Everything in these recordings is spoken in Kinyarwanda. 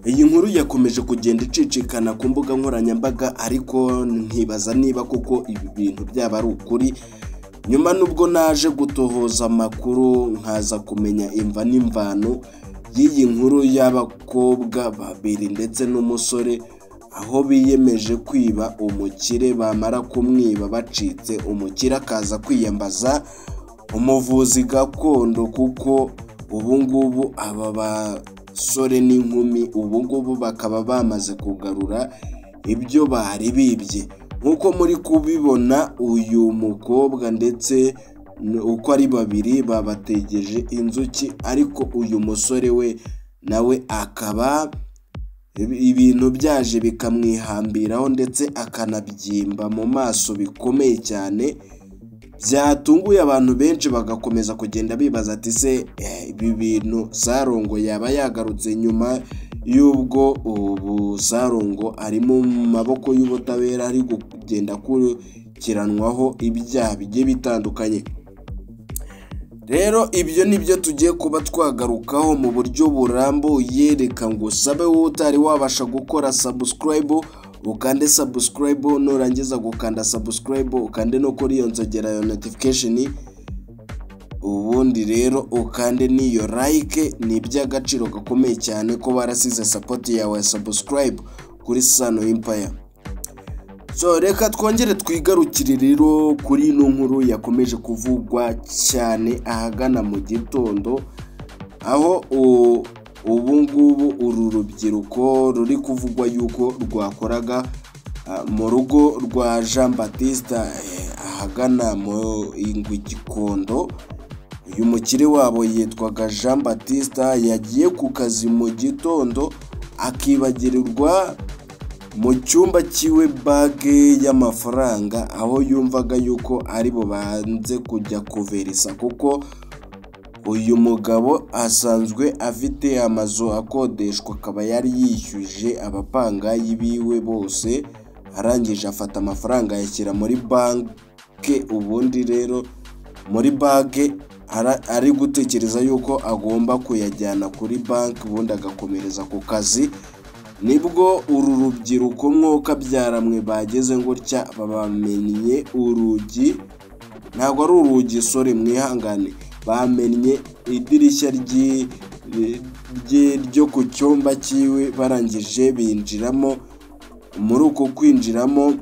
Iyi nkuru yakomeje kugenda icicikana ku mbuga nkoranyambaga, ariko ntibaza niba kuko ibi bintu byaba ari ukuri. Nyuma nubwo naje gutohoza amakuru nkaza kumenya imva n'imvano y'iyi nkuru y'abakobwa babiri ndetse n'umusore, aho biyemeje kwiba umukire, bamara kumwiba bacitse, umukire akaza kwiyambaza umuvuzi gakondo, kuko ubungubu aba basore n'inkumi ubungubu bakaba bamaze kugarura ibyo bari bibye. Nkuko muri kubibona uyu mukobwa ndetse uko ari babiri babategeje inzuki, ariko uyu musore we nawe akaba ibintu byaje bikamwihambiraho ndetse akanabyimba mu maso bikomeye cyane, byatunguye abantu benshi bagakomeza kugenda bibaza ati se ibi bintu Sarongo yaba yagarutse nyuma y'ubwo ubu Sarongo ari mu maboko y'ubutabera, ari kugenda akurikiranwaho ibyaha bigiye bitandukanye. Rero ibyo nibyo tugiye kuba twagarukaho mu buryo burambuye. Reka ngo usabe wowe utari wabasha gukora subscribe, ukande subscribe, nurangiza gukanda subscribe ukande no kuri iyo nzogera ya notification, ubundi rero ukande n'iyo like. Ni iby'agaciro gakomeye cyane ko barasize support yawe subscribe kuri Sano Empire. So reka twongere twigarukire rero kuri ino nkuru yakomeje kuvugwa cyane ahagana mu gitondo, aho ubungubu uru rubyiruko ruri kuvugwa yuko rwakoraga mu rugo rwa Jean Baptiste ahagana mu Gikondo. Uyu mukire wabo yitwaga Jean Baptiste, yagiye ku kazi mu gitondo akibagirirwa mu cyumba cyiwe bage y'amafaranga, aho yumvaga yuko ari bo banze kujya kuverisa, kuko uyu mugabo asanzwe afite amazu akodeshwa, akaba yari yishyuje abapangayi biwe bose, arangije afata amafaranga yashyira muri banke. Ubundi rero muri bage ari gutekereza yuko agomba kuyajyana kuri banki, ubundi agakomereza ku kazi. Nibwo uru rubyiruko mwuka byaramwe bageze gutya babamenye urugi, ntabwo ari urugi, sore mwihangane, bamenye idirishya ryo ku cyumba cyiwe, barangije binjiramo. Muri uko kwinjiramo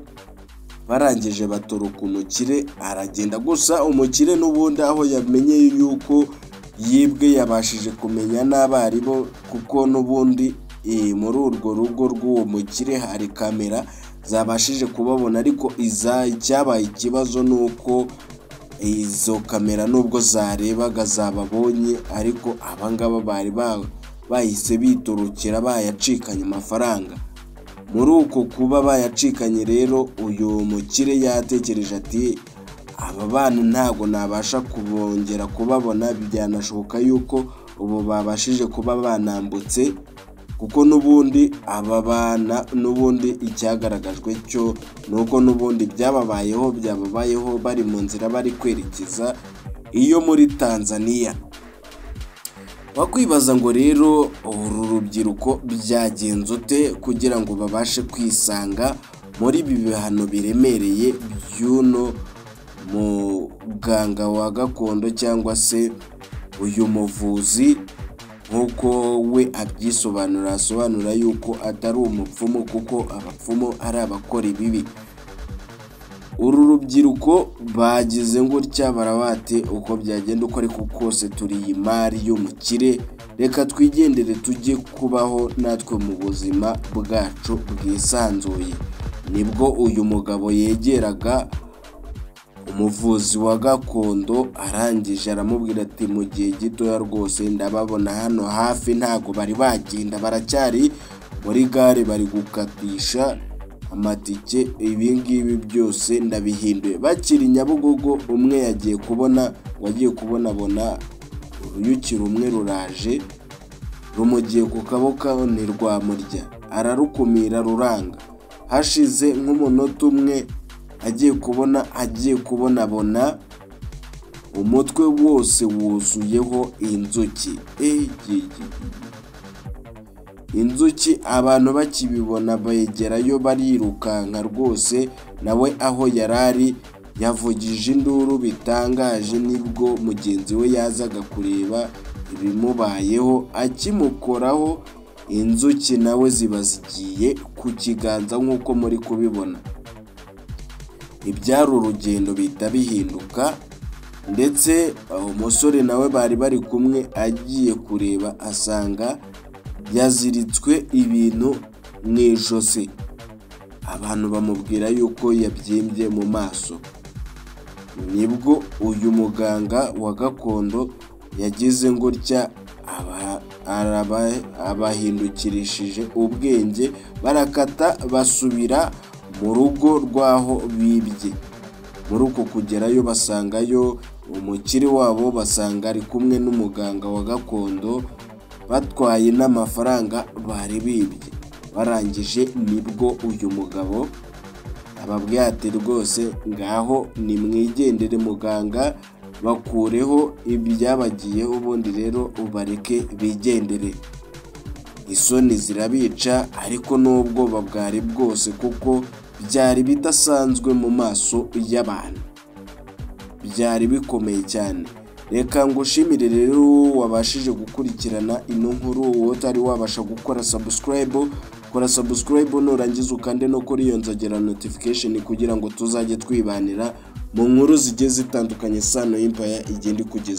barangije batoroka umukire aragenda. Gusa umukire n'ubundi aho yamenye yuko yibwe yabashije kumenya n'abaribo, kuko n'ubundi muri urwo rugo rw'uwo mukire hari kamera zabashije kubabona, ariko icyabaye ikibazo nuko izo kamera nubwo zarebaga zababonye, ariko abangaba bari bahise bitorokera bayacikanye amafaranga. Muri uko kuba bayacikanye rero uyu mukire yatekereje ati aba bana ntabwo nabasha kubongera kubabona, byanashoboka yuko ubu babashije kuba banambutse, kuko n'ubundi aba bana n'ubundi icyagaragajwe cyo nuko n'ubundi byababayeho bari mu nzira bari kwerekeza iyo muri Tanzania. Wakwibaza ngo rero uru rubyiruko byagenze ute kugira ngo babashe kwisanga muri ibi bihano biremereye by'uno muganga wa gakondo cyangwa se uyu muvuzi, nkuko we abyisobanura, asobanura yuko atari umupfumu, kuko abapfumu ari abakora ibibi. Uru rubyiruko bagize gutya barawate uko byagenda uko ariko kose turi imari y'umukire, reka twigendere tujye kubaho natwe mu buzima bwacu bwisanzuye. Nibwo uyu mugabo yegeraga umuvuzi wa gakondo, arangije aramubwira ati mu gihe gitoya rwose ndababona hano hafi, ntago bari bagenda, baracyari muri gare bari gukatisha amatike, ibingibi byose ndabihinduye. Bakiri Nyabugogo umwe yagiye kubona uruyuki rumwe ruraje rumugiye ku kaboko ntirwamurya, ararukumira ruranga. Hashize nk'umunota umwe agiye kubona umutwe wose wuzuyeho inzuki. inzuki abantu bakibibona begerayo barirukanka rwose, nawe aho yarari yavugije induru bitangaje, nibwo mugenzi we yazaga kureba ibimubayeho. Akimukoraho inzuki nawe ziba zigiye ku kiganza nk'uko muri kubibona. Ibyari urugendo bihita bihinduka, ndetse umusore nawe bari bari kumwe agiye kureba asanga yaziritswe ibintu mu ijosi. Abantu bamubwira yuko yabyimbye mu maso. Nibwo uyu muganga wa gakondo yagize ngutya abahindukirishije ubwenge, barakata basubira mu rugo rw'aho bibye. Muri uko kugerayo basangayo umukire wabo, basanga ari kumwe n'umuganga wa gakondo, batwaye n'amafaranga bari bibye. Barangije nibwo uyu mugabo ababwiye ati rwose ngaho nimwigendere muganga, bakureho ibyabagiyeho, ubundi rero ubareke bigendere. Isoni zirabica ariko n'ubwoba bwari bwose, kuko byari bidasanzwe mu maso y'abantu, byari bikomeye cyane. Reka ngushimire rero wabashije gukurikirana ino nkuru. Wowe utari wabasha gukora subscribe, kora subscribe nurangiza ukande no kuri iyo nzogera notification, kugira ngo tuzajye twibanira mu nkuru zigiye zitandukanye Sano Empire igenda ikugeza.